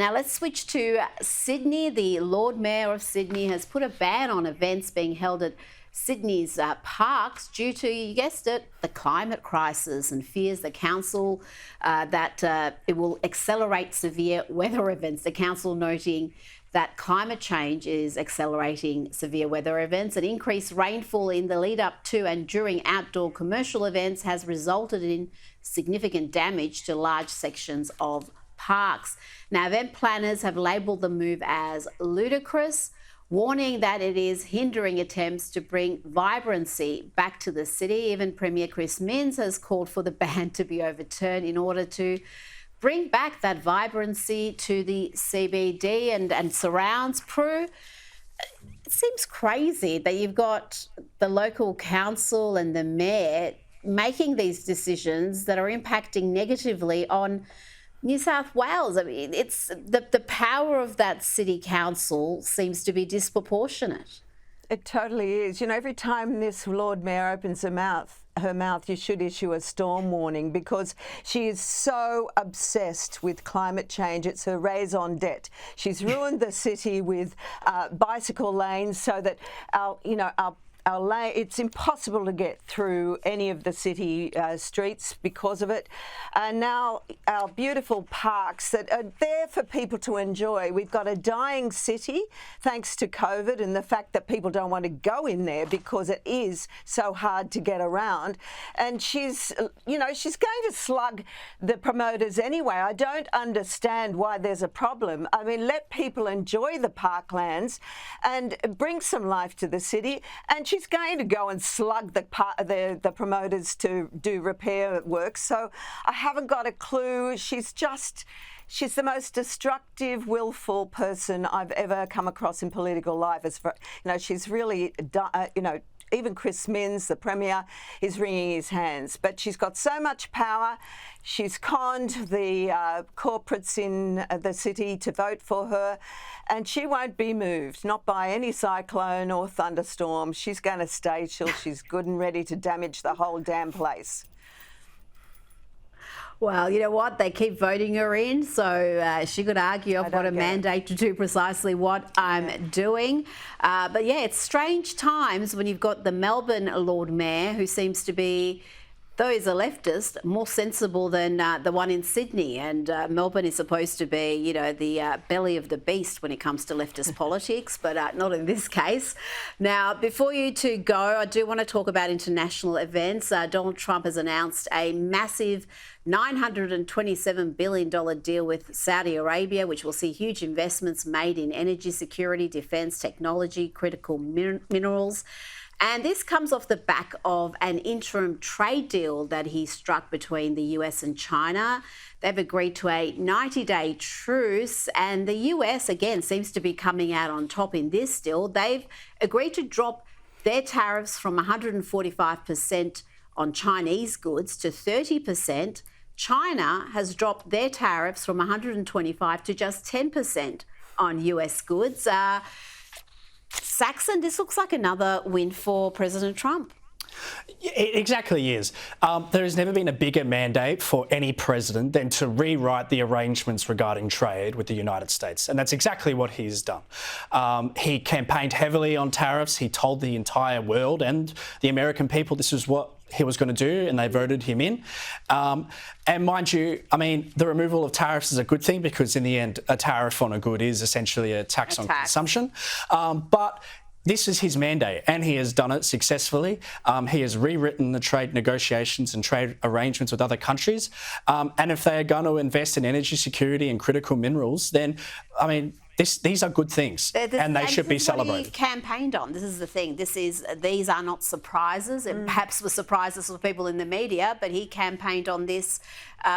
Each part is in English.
Now let's switch to Sydney. The Lord Mayor of Sydney has put a ban on events being held at Sydney's parks due to, you guessed it, the climate crisis, and fears the council that it will accelerate severe weather events. The council noting that climate change is accelerating severe weather events, and increased rainfall in the lead up to and during outdoor commercial events has resulted in significant damage to large sections of parks. Now, event planners have labelled the move as ludicrous, warning that it is hindering attempts to bring vibrancy back to the city. Even Premier Chris Minns has called for the ban to be overturned in order to bring back that vibrancy to the CBD and surrounds. Prue, it seems crazy that you've got the local council and the mayor making these decisions that are impacting negatively on New South Wales. I mean, it's the power of that city council seems to be disproportionate. It totally is. You know, every time this Lord Mayor opens her mouth, you should issue a storm warning, because she is so obsessed with climate change. It's her raison d'etre. She's ruined the city with bicycle lanes so that our lane, it's impossible to get through any of the city streets because of it. And now our beautiful parks that are there for people to enjoy. We've got a dying city thanks to COVID and the fact that people don't want to go in there because it is so hard to get around. And she's going to slug the promoters anyway. I don't understand why there's a problem. I mean, let people enjoy the parklands and bring some life to the city. And she's going to go and slug the promoters to do repair work. So I haven't got a clue. She's the most destructive, willful person I've ever come across in political life. She's really, even Chris Minns, the Premier, is wringing his hands. But she's got so much power. She's conned the corporates in the city to vote for her, and she won't be moved, not by any cyclone or thunderstorm. She's going to stay till she's good and ready to damage the whole damn place. Well, you know what? They keep voting her in, so she could argue I've got a mandate to do precisely what I'm doing. But yeah, it's strange times when you've got the Melbourne Lord Mayor, who seems to be, though he's a leftist, more sensible than the one in Sydney. And Melbourne is supposed to be, the belly of the beast when it comes to leftist politics, but not in this case. Now, before you two go, I do want to talk about international events. Donald Trump has announced a massive $927 billion deal with Saudi Arabia, which will see huge investments made in energy security, defence, technology, critical minerals. And this comes off the back of an interim trade deal that he struck between the US and China. They've agreed to a 90-day truce, and the US, again, seems to be coming out on top in this deal. They've agreed to drop their tariffs from 145% on Chinese goods to 30%. China has dropped their tariffs from 125 to just 10% on US goods. Saxon, this looks like another win for President Trump. It exactly is. There has never been a bigger mandate for any president than to rewrite the arrangements regarding trade with the United States. And that's exactly what he's done. He campaigned heavily on tariffs. He told the entire world and the American people this is what he was going to do, and they voted him in. And mind you, I mean, the removal of tariffs is a good thing, because in the end, a tariff on a good is essentially a tax on consumption. But this is his mandate, and he has done it successfully. He has rewritten the trade negotiations and trade arrangements with other countries. And if they are going to invest in energy security and critical minerals, then, I mean, these are good things, and they should be celebrated. He campaigned on. This is the thing. These are not surprises. It perhaps were surprises for people in the media, but he campaigned on this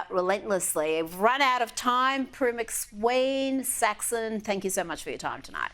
relentlessly. We've run out of time. Prue MacSween, Saxon, thank you so much for your time tonight.